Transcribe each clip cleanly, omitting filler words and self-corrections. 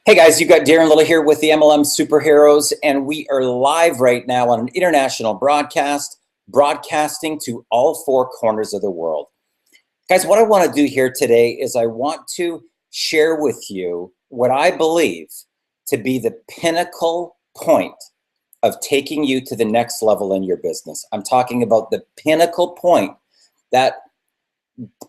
Hey guys, you got Darren Little here with the MLM Superheroes, and we are live right now on an international broadcast, broadcasting to all four corners of the world. Guys, what I want to do here today is I want to share with you what I believe to be the pinnacle point of taking you to the next level in your business. I'm talking about the pinnacle point, that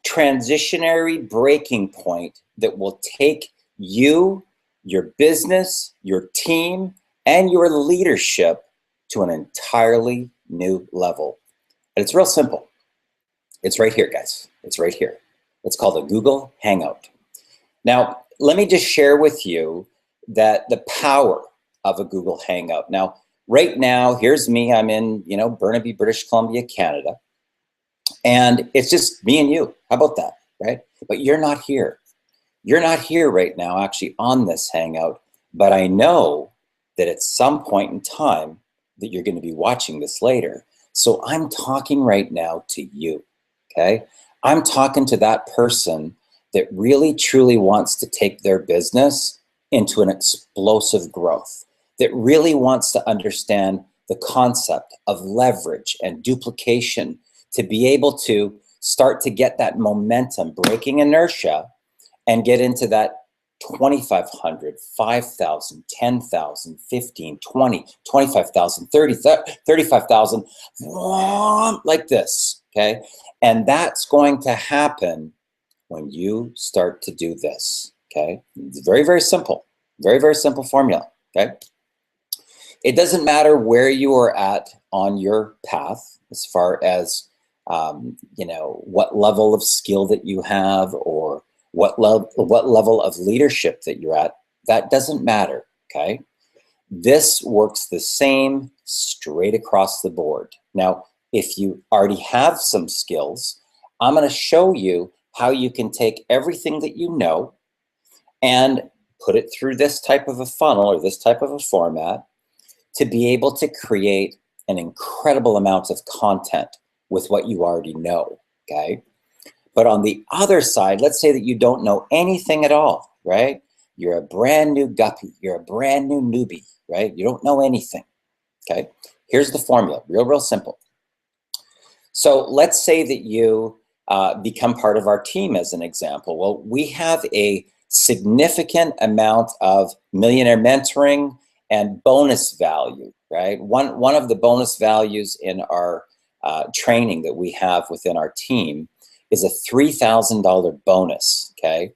transitionary breaking point that will take you, your business, your team, and your leadership to an entirely new level. And it's real simple. It's right here, guys. It's right here. It's called a Google Hangout. Now, let me just share with you that the power of a Google Hangout. Now, right now, here's me. I'm in, Burnaby, British Columbia, Canada. And it's just me and you. How about that, right? But you're not here. You're not here right now actually on this Hangout, but I know that at some point in time that you're going to be watching this later. So I'm talking right now to you, okay? I'm talking to that person that really truly wants to take their business into an explosive growth, that really wants to understand the concept of leverage and duplication to be able to start to get that momentum, breaking inertia, and get into that 2,500, 5,000, 10,000, 15, 20, 25,000, 30, 35,000, like this, okay? And that's going to happen when you start to do this, okay? It's very, very simple, very, very simple formula, okay? It doesn't matter where you are at on your path as far as, what level of skill that you have or what level of leadership that you're at, that doesn't matter, okay? This works the same straight across the board. Now, if you already have some skills, I'm going to show you how you can take everything that you know and put it through this type of a funnel or this type of a format to be able to create an incredible amount of content with what you already know, okay? But on the other side, let's say that you don't know anything at all, right? You're a brand new guppy. You're a brand new newbie, right? You don't know anything, okay? Here's the formula, real simple. So let's say that you become part of our team as an example. Well, we have a significant amount of millionaire mentoring and bonus value, right? One of the bonus values in our training that we have within our team is a $3,000 bonus, okay?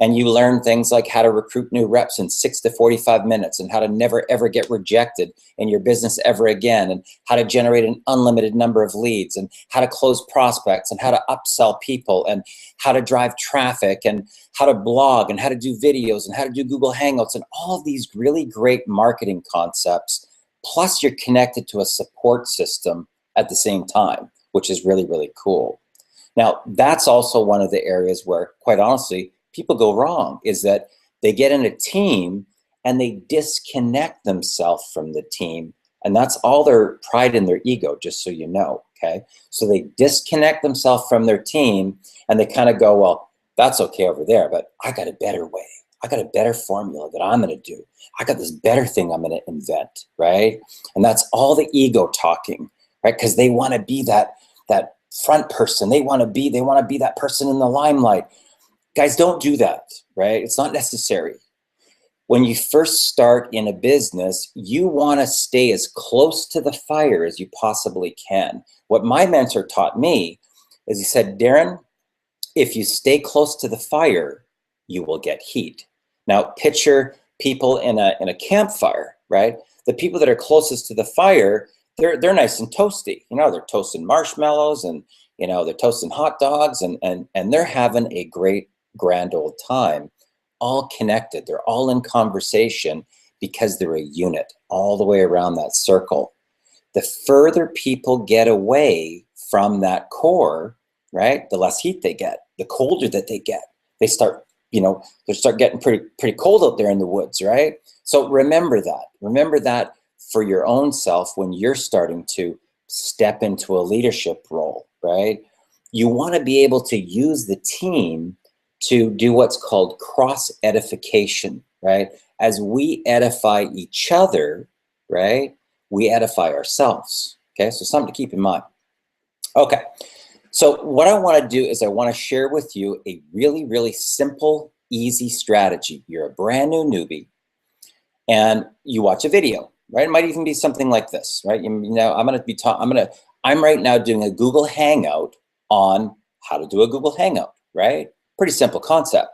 And you learn things like how to recruit new reps in 6 to 45 minutes and how to never, ever get rejected in your business ever again, and how to generate an unlimited number of leads, and how to close prospects, and how to upsell people, and how to drive traffic, and how to blog, and how to do videos, and how to do Google Hangouts, and all of these really great marketing concepts. Plus, you're connected to a support system at the same time, which is really, really cool. Now, that's also one of the areas where, quite honestly, people go wrong, is that they get in a team and they disconnect themselves from the team. And that's all their pride and their ego, just so you know, okay? So they disconnect themselves from their team and they kind of go, well, that's okay over there, but I got a better way. I got a better formula that I'm going to do. I got this better thing I'm going to invent, right? And that's all the ego talking, right? Because they want to be that front person. They want to be that person in the limelight. Guys, don't do that, right? It's not necessary. When you first start in a business, you want to stay as close to the fire as you possibly can. What my mentor taught me is he said, Darren, if you stay close to the fire, you will get heat. Now, picture people in a campfire, right? The people that are closest to the fire, they're nice and toasty. They're toasting marshmallows and, they're toasting hot dogs and they're having a great grand old time, all connected. They're all in conversation because they're a unit all the way around that circle. The further people get away from that core, right, the less heat they get, the colder that they get. They start, they start getting pretty cold out there in the woods, right? So remember that. Remember that for your own self when you're starting to step into a leadership role, right? You want to be able to use the team to do what's called cross edification, right? As we edify each other, right, we edify ourselves, okay? So something to keep in mind. Okay, so what I want to do is I want to share with you a really, really simple, easy strategy. You're a brand new newbie and you watch a video, right? It might even be something like this, right? You know, I'm right now doing a Google Hangout on how to do a Google Hangout, right? Pretty simple concept.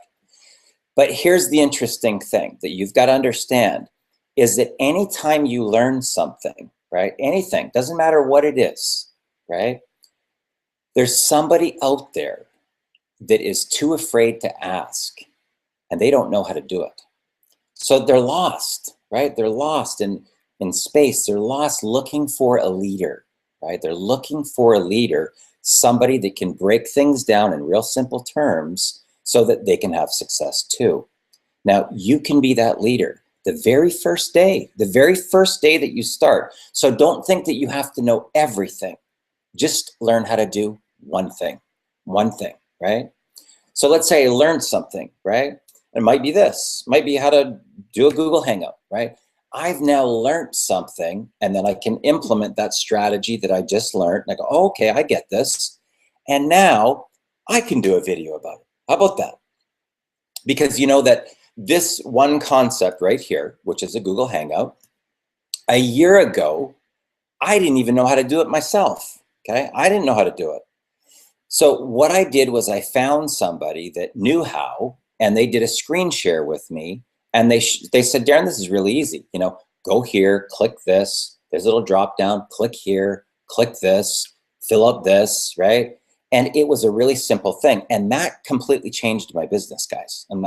But here's the interesting thing that you've got to understand is that anytime you learn something, right? Anything, doesn't matter what it is, right? There's somebody out there that is too afraid to ask and they don't know how to do it. So they're lost, right? They're lost in space. They're lost looking for a leader, right? They're looking for a leader, somebody that can break things down in real simple terms so that they can have success too. Now, you can be that leader the very first day that you start. So don't think that you have to know everything. Just learn how to do one thing, right? So let's say I learned something, right? It might be this, might be how to do a Google Hangout, right? I've now learned something and then I can implement that strategy that I just learned. And I go, oh, okay, I get this. And now I can do a video about it. How about that? Because you know that this one concept right here, which is a Google Hangout, a year ago, I didn't even know how to do it myself, okay? I didn't know how to do it. So what I did was I found somebody that knew how, and they did a screen share with me, and they said, Darren, this is really easy. You know, go here, click this, there's a little drop down, click here, click this, fill up this, right? And it was a really simple thing, and that completely changed my business, guys. I'm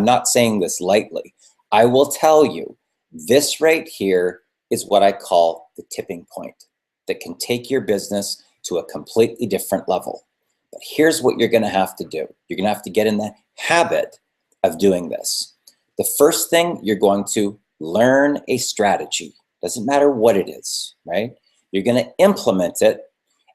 not saying this lightly. I will tell you, this right here is what I call the tipping point that can take your business to a completely different level. But here's what you're gonna have to do. You're gonna have to get in the habit of doing this. The first thing, you're going to learn a strategy. Doesn't matter what it is, right? You're gonna implement it,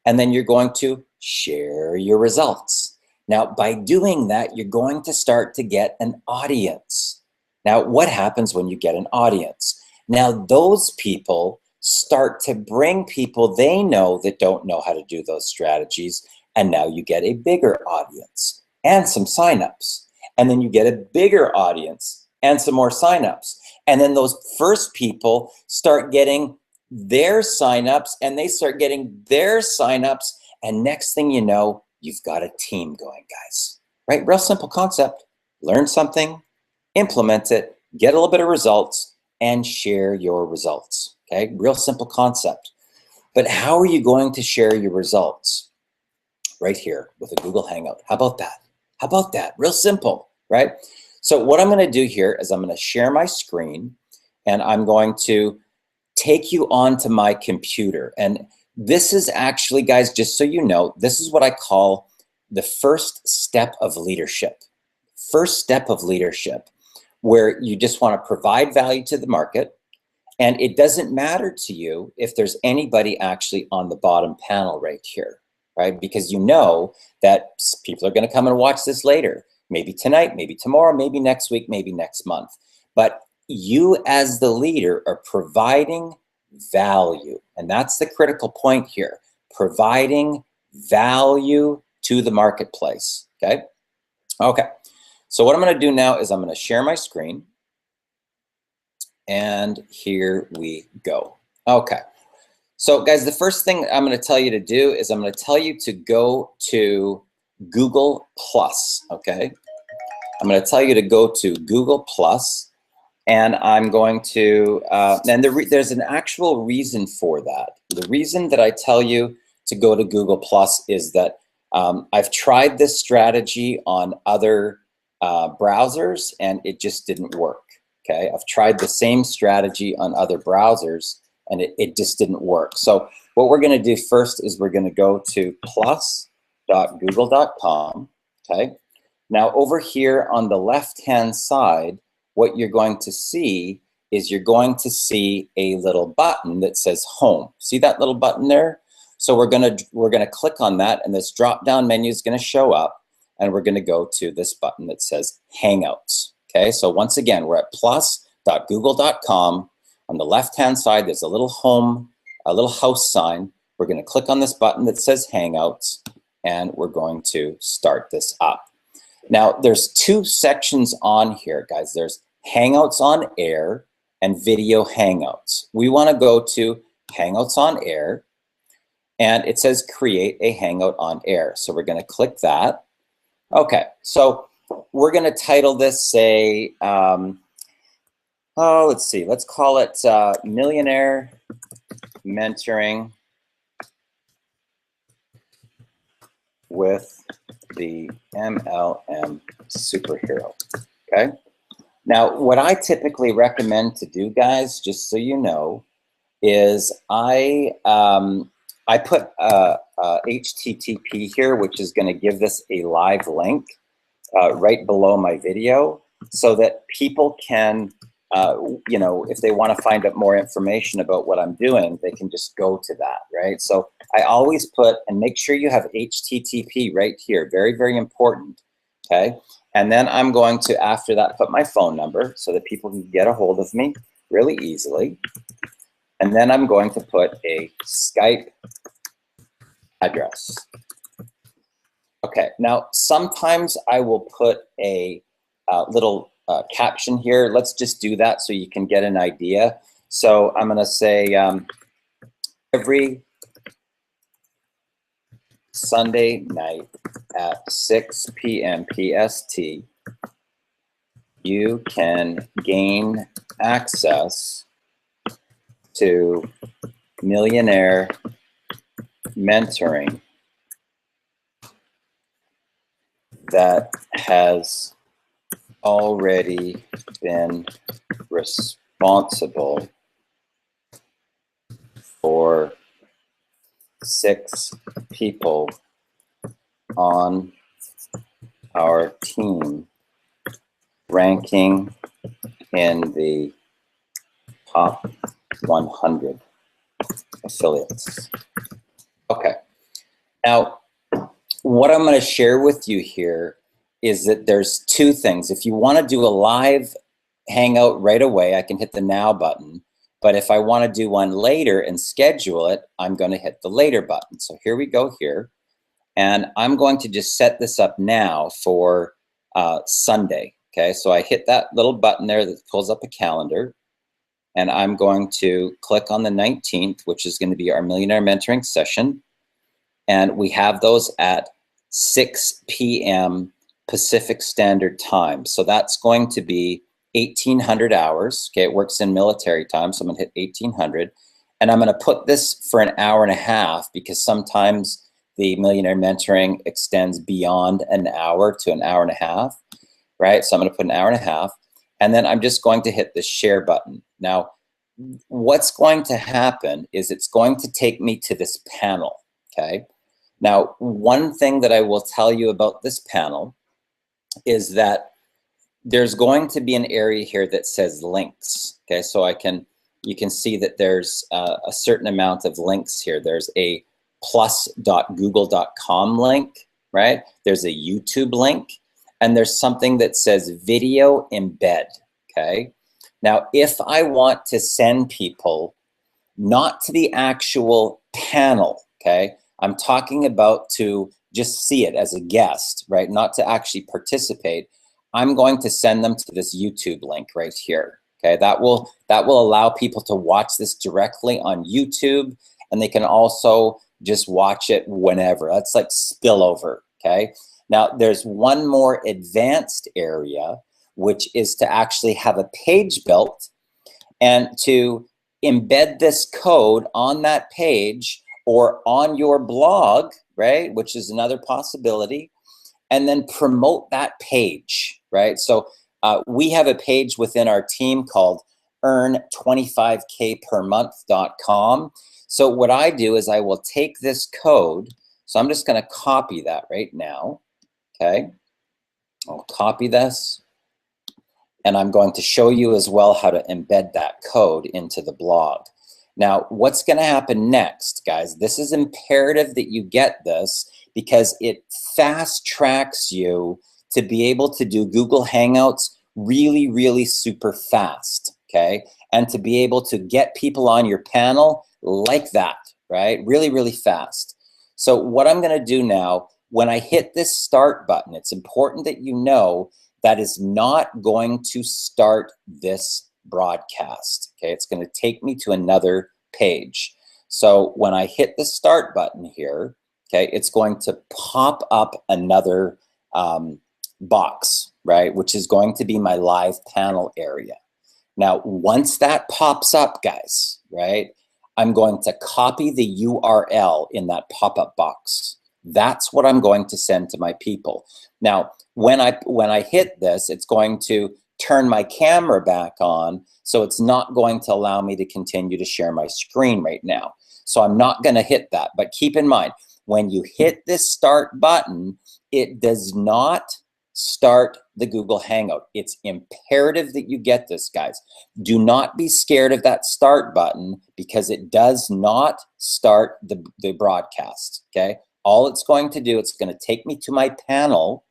and then you're going to share your results. Now, by doing that, you're going to start to get an audience. Now, what happens when you get an audience? Now, those people start to bring people they know that don't know how to do those strategies, and now you get a bigger audience and some signups. And then you get a bigger audience and some more signups. And then those first people start getting their signups, and they start getting their signups, and next thing you know, you've got a team going, guys, right? Real simple concept. Learn something, implement it, get a little bit of results, and share your results, okay? Real simple concept. But how are you going to share your results? Right here with a Google Hangout. How about that? How about that? Real simple, right? So what I'm gonna do here is I'm gonna share my screen, and I'm going to take you onto my computer. And this is actually, guys, just so you know, this is what I call the first step of leadership. First step of leadership, where you just want to provide value to the market. And it doesn't matter to you if there's anybody actually on the bottom panel right here, right? Because you know that people are going to come and watch this later, maybe tonight, maybe tomorrow, maybe next week, maybe next month. But you as the leader are providing value. And that's the critical point here, providing value to the marketplace, okay? Okay, so what I'm gonna do now is I'm gonna share my screen, and here we go. Okay, so guys, the first thing I'm gonna tell you to do is I'm gonna tell you to go to Google Plus, okay? I'm gonna tell you to go to Google Plus, and I'm going to, and there's an actual reason for that. The reason that I tell you to go to Google Plus is that I've tried this strategy on other browsers, and it just didn't work, okay? I've tried the same strategy on other browsers, and it just didn't work. So what we're gonna do first is we're gonna go to plus.google.com, okay? Now over here on the left-hand side, what you're going to see is you're going to see a little button that says home. See that little button there? So we're gonna click on that, and this drop-down menu is gonna show up, and we're gonna go to this button that says Hangouts, Okay, so once again, we're at plus.google.com. On the left-hand side, there's a little house sign. We're going to click on this button that says Hangouts, and we're going to start this up. Now, there's two sections on here, guys. There's Hangouts on Air and Video Hangouts. We want to go to Hangouts on Air, and it says Create a Hangout on Air. So we're going to click that. Okay, so we're going to title this, say, let's see, let's call it Millionaire Mentoring with the MLM Superhero, okay? Now, what I typically recommend to do, guys, just so you know, is I put HTTP here, which is going to give this a live link right below my video, so that people can, you know, if they want to find out more information about what I'm doing, they can just go to that, right? So I always put, and make sure you have HTTP right here, very, very important, okay? And then I'm going to, after that, put my phone number so that people can get a hold of me really easily. And then I'm going to put a Skype address. Okay, now sometimes I will put a little caption here. Let's just do that so you can get an idea. So I'm gonna say every Sunday night at 6 p.m. PST, you can gain access to Millionaire Mentoring that has already been responsible for 6 people on our team, ranking in the top 100 affiliates. Okay, now what I'm going to share with you here is that there's two things. If you want to do a live hangout right away, I can hit the now button. But if I want to do one later and schedule it, I'm going to hit the later button. So here we go here. And I'm going to just set this up now for Sunday. Okay, so I hit that little button there that pulls up a calendar. And I'm going to click on the 19th, which is going to be our Millionaire Mentoring session. And we have those at 6 p.m. Pacific Standard Time. So that's going to be 1800 hours. Okay, it works in military time, so I'm gonna hit 1800. And I'm gonna put this for an hour and a half because sometimes the Millionaire Mentoring extends beyond an hour to an hour and a half, right? So I'm gonna put an hour and a half. And then I'm just going to hit the share button. Now, what's going to happen is it's going to take me to this panel, okay? Now, one thing that I will tell you about this panel is that there's going to be an area here that says links, okay? So you can see that there's a certain amount of links here. There's a plus.google.com link, right? There's a YouTube link, and there's something that says video embed, okay? Now, if I want to send people not to the actual panel, okay? I'm talking about to just see it as a guest, right? Not to actually participate. I'm going to send them to this YouTube link right here, okay? That will allow people to watch this directly on YouTube, and they can also just watch it whenever. That's like spillover, okay? Now, there's one more advanced area, which is to actually have a page built and to embed this code on that page or on your blog, right? Which is another possibility, and then promote that page, right? So we have a page within our team called earn25kpermonth.com. So what I do is I will take this code. So I'm just gonna copy that right now, okay? I'll copy this, and I'm going to show you as well how to embed that code into the blog. Now, what's gonna happen next, guys? This is imperative that you get this because it fast tracks you to be able to do Google Hangouts really, really super fast, okay? And to be able to get people on your panel like that, right? Really, really fast. So what I'm gonna do now, when I hit this start button, it's important that you know that is not going to start this broadcast, okay? It's gonna take me to another page. So when I hit the start button here, okay, it's going to pop up another box, right? Which is going to be my live panel area. Now, once that pops up, guys, right, I'm going to copy the URL in that pop-up box. That's what I'm going to send to my people. Now, when I hit this, it's going to turn my camera back on, so it's not going to allow me to continue to share my screen right now. So I'm not going to hit that. But keep in mind, when you hit this start button, it does not start the Google Hangout. It's imperative that you get this, guys. Do not be scared of that start button, because it does not start the broadcast, okay? All it's going to do, it's going to take me to my panel,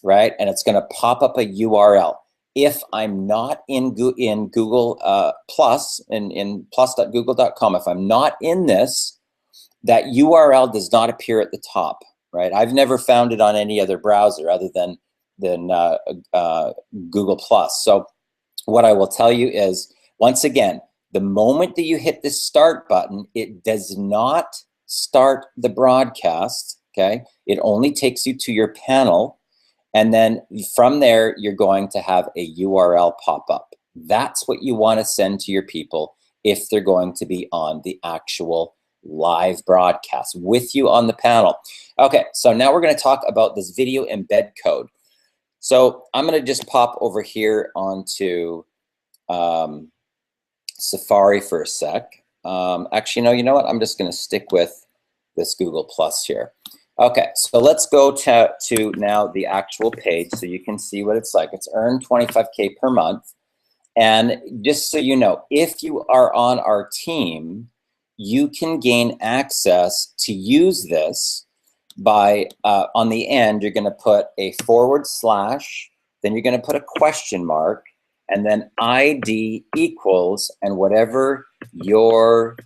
right? And it's going to pop up a URL. If I'm not in Google Plus, in plus.google.com, if I'm not in this, that URL does not appear at the top, right? I've never found it on any other browser other than Google Plus. So what I will tell you is, once again, the moment that you hit the start button, it does not start the broadcast, okay? It only takes you to your panel. And then from there, you're going to have a URL pop up. That's what you want to send to your people if they're going to be on the actual live broadcast with you on the panel. Okay, so now we're going to talk about this video embed code. So I'm going to just pop over here onto Safari for a sec. Actually, no, you know what? I'm just going to stick with this Google Plus here. Okay, so let's go to now the actual page so you can see what it's like. It's earned 25K per month. And just so you know, if you are on our team, you can gain access to use this by, on the end, you're going to put a /, then you're going to put a question mark, and then ID equals, and whatever your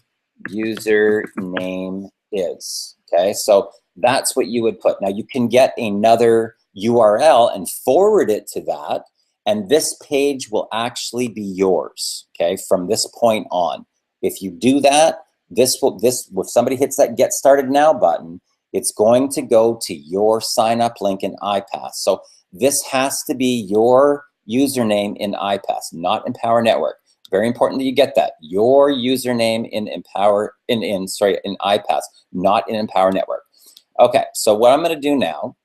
username is, okay? So that's what you would put. Now you can get another URL and forward it to that, and this page will actually be yours, okay, from this point on. If you do that, if somebody hits that Get Started Now button, it's going to go to your sign up link in iPass. So this has to be your username in iPass, not Empower Network. Very important that you get that. Your username in iPass, not in Empower Network. Okay, so what I'm going to do now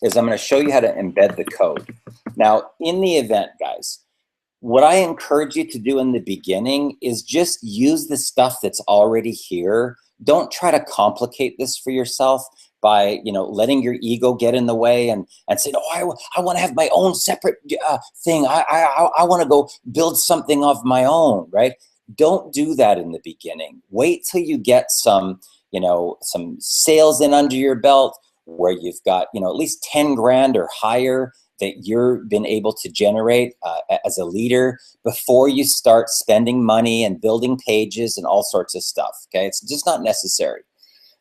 is I'm going to show you how to embed the code. Now, in the event, guys, what I encourage you to do in the beginning is just use the stuff that's already here. Don't try to complicate this for yourself by, you know, letting your ego get in the way and saying, oh, I want to have my own separate thing. I want to go build something of my own, right? Don't do that in the beginning. Wait till you get some, you know, some sales in under your belt where you've got, you know, at least 10 grand or higher that you've been able to generate as a leader before you start spending money and building pages and all sorts of stuff, okay? It's just not necessary.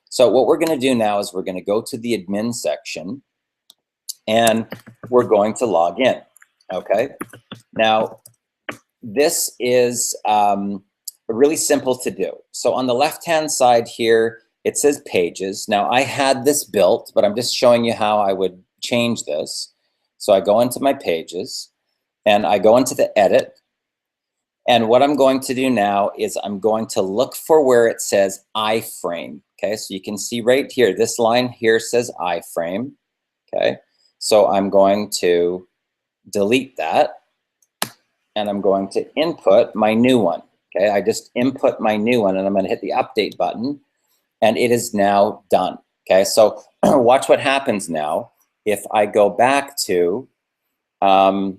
So what we're going to do now is we're going to go to the admin section and we're going to log in, okay? Now, this is really simple to do. So on the left-hand side here, it says pages. Now, I had this built, but I'm just showing you how I would change this. So I go into my pages and I go into the edit. And what I'm going to do now is I'm going to look for where it says iframe. Okay, so you can see right here, this line here says iframe. Okay, so I'm going to delete that and I'm going to input my new one. Okay, I just input my new one and I'm going to hit the update button and it is now done. Okay, so watch what happens now. If I go back to earn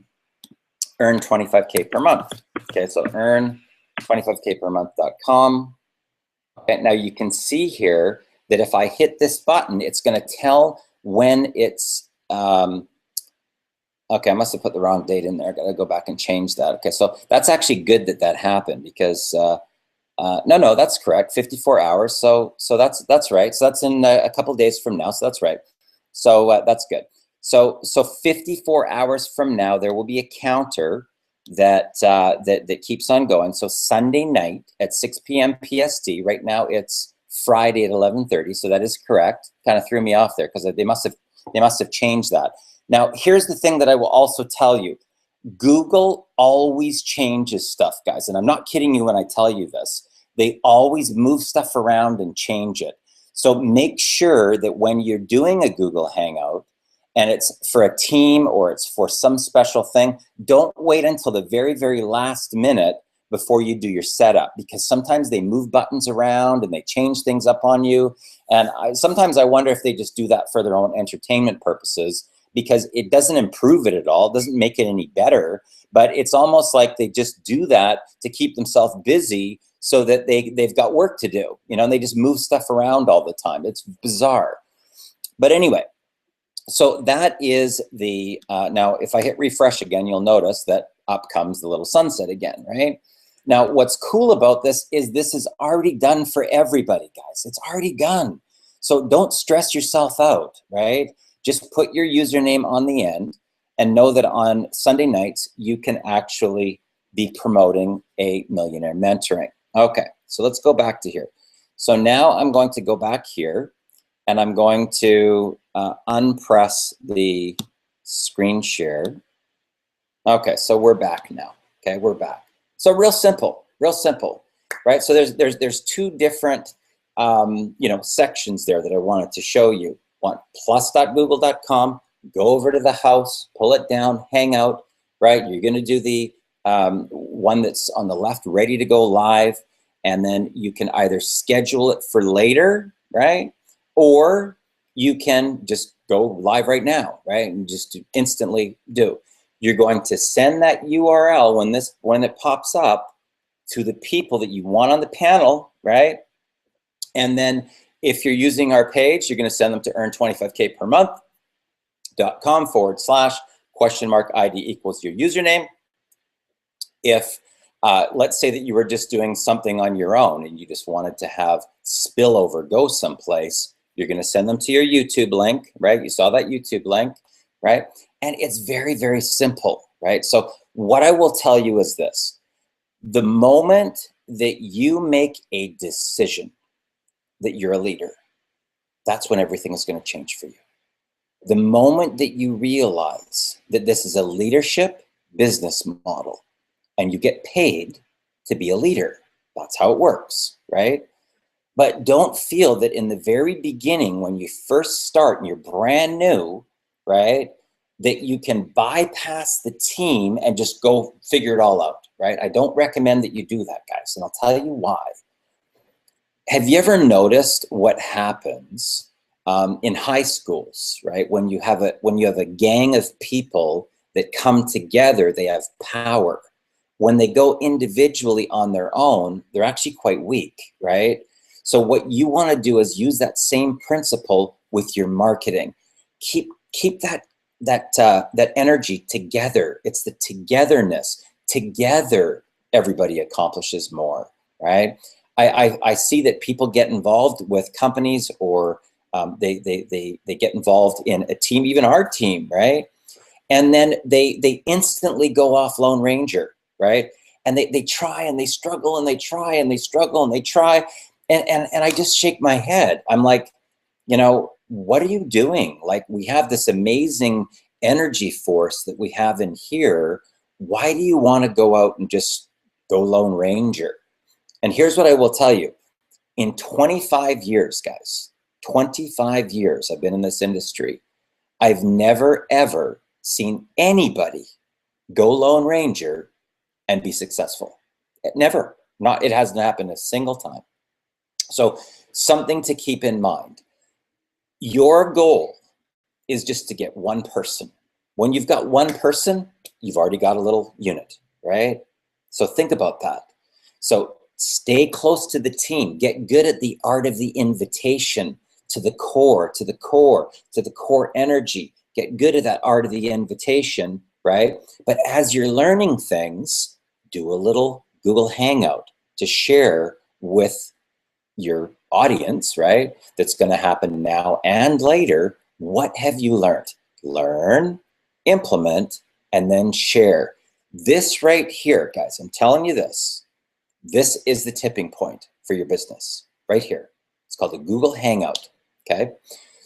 25K per month. Okay, so earn 25K per month.com. Okay, now you can see here that if I hit this button, it's going to tell when it's Okay, I must have put the wrong date in there. I got to go back and change that. Okay, so that's actually good that that happened because no, that's correct. 54 hours. So that's right. So that's in a couple days from now. So that's right. So that's good. So 54 hours from now, there will be a counter that that keeps on going. So Sunday night at 6 p.m. PST. Right now it's Friday at 11:30. So that is correct. Kind of threw me off there because they must have changed that. Now here's the thing that I will also tell you. Google always changes stuff, guys, and I'm not kidding you when I tell you this. They always move stuff around and change it. So make sure that when you're doing a Google Hangout and it's for a team or it's for some special thing, don't wait until the very, very last minute before you do your setup, because sometimes they move buttons around and they change things up on you. And sometimes I wonder if they just do that for their own entertainment purposes, because it doesn't improve it at all. It doesn't make it any better, but it's almost like they just do that to keep themselves busy so that they've got work to do, you know, and they just move stuff around all the time. It's bizarre. But anyway, so that is the, now if I hit refresh again, you'll notice that up comes the little sunset again, right? Now, what's cool about this is already done for everybody, guys. It's already done. So don't stress yourself out, right? Just put your username on the end and know that on Sunday nights, you can actually be promoting a millionaire mentoring. Okay, so let's go back to here. So now I'm going to go back here and I'm going to unpress the screen share. Okay, so we're back now. Okay, we're back. So real simple, right? So there's two different you know, sections there that I wanted to show you. Want plus.google.com, go over to the house, pull it down, Hangout, right? You're going to do the one that's on the left, ready to go live, and then you can either schedule it for later, right? Or you can just go live right now, right? And just instantly do. You're going to send that URL when it pops up to the people that you want on the panel, right? And then if you're using our page, you're going to send them to earn25K per month.com/ID equals your username. If let's say that you were just doing something on your own and you just wanted to have spillover go someplace, you're going to send them to your YouTube link, right? You saw that YouTube link, right? And it's very, very simple, right? So what I will tell you is this: the moment that you make a decision that you're a leader, that's when everything is going to change for you. The moment that you realize that this is a leadership business model and you get paid to be a leader, that's how it works, right? But don't feel that in the very beginning, when you first start and you're brand new, right, that you can bypass the team and just go figure it all out, right? I don't recommend that you do that, guys, and I'll tell you why. Have you ever noticed what happens in high schools, right? When you have a gang of people that come together, they have power. When they go individually on their own, they're actually quite weak, right? So what you want to do is use that same principle with your marketing. Keep that energy together. It's the togetherness. Together, everybody accomplishes more, right? I see that people get involved with companies, or they get involved in a team, even our team, right? And then they instantly go off Lone Ranger, right? And they try and they struggle and they try and they struggle and they try. And I just shake my head. I'm like, you know, what are you doing? Like, we have this amazing energy force that we have in here. Why do you want to go out and just go Lone Ranger? And here's what I will tell you. In 25 years, guys, 25 years I've been in this industry, I've never, ever seen anybody go Lone Ranger and be successful. Never. It hasn't happened a single time. So something to keep in mind. Your goal is just to get one person. When you've got one person, you've already got a little unit, right? So think about that. So stay close to the team. Get good at the art of the invitation to the core energy. get good at that art of the invitation, right? But as you're learning things, do a little Google Hangout to share with your audience, right? That's going to happen now and later. What have you learned? Learn, implement, and then share. This right here, guys, I'm telling you this. This is the tipping point for your business right here. It's called the Google Hangout, okay?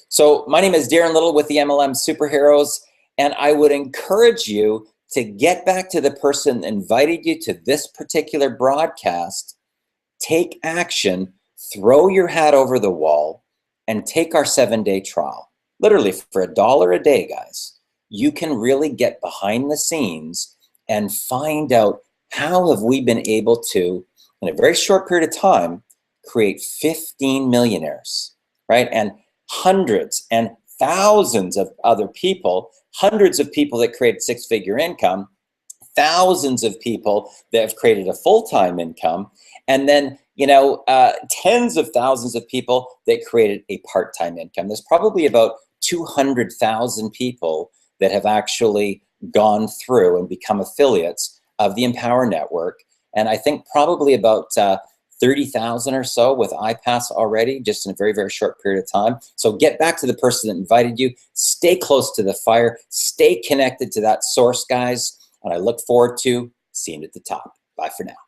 So my name is Darren Little with the MLM Superheroes, and I would encourage you to get back to the person that invited you to this particular broadcast, take action, throw your hat over the wall, and take our 7-day trial. Literally for $1 a day, guys, you can really get behind the scenes and find out how have we been able to, in a very short period of time, create 15 millionaires, right? And hundreds and thousands of other people, hundreds of people that created 6-figure income, thousands of people that have created a full-time income, and then, you know, tens of thousands of people that created a part-time income. There's probably about 200,000 people that have actually gone through and become affiliates of the Empower Network. And I think probably about 30,000 or so with iPass already, just in a very, very short period of time. So get back to the person that invited you, stay close to the fire, stay connected to that source, guys. And I look forward to seeing you at the top. Bye for now.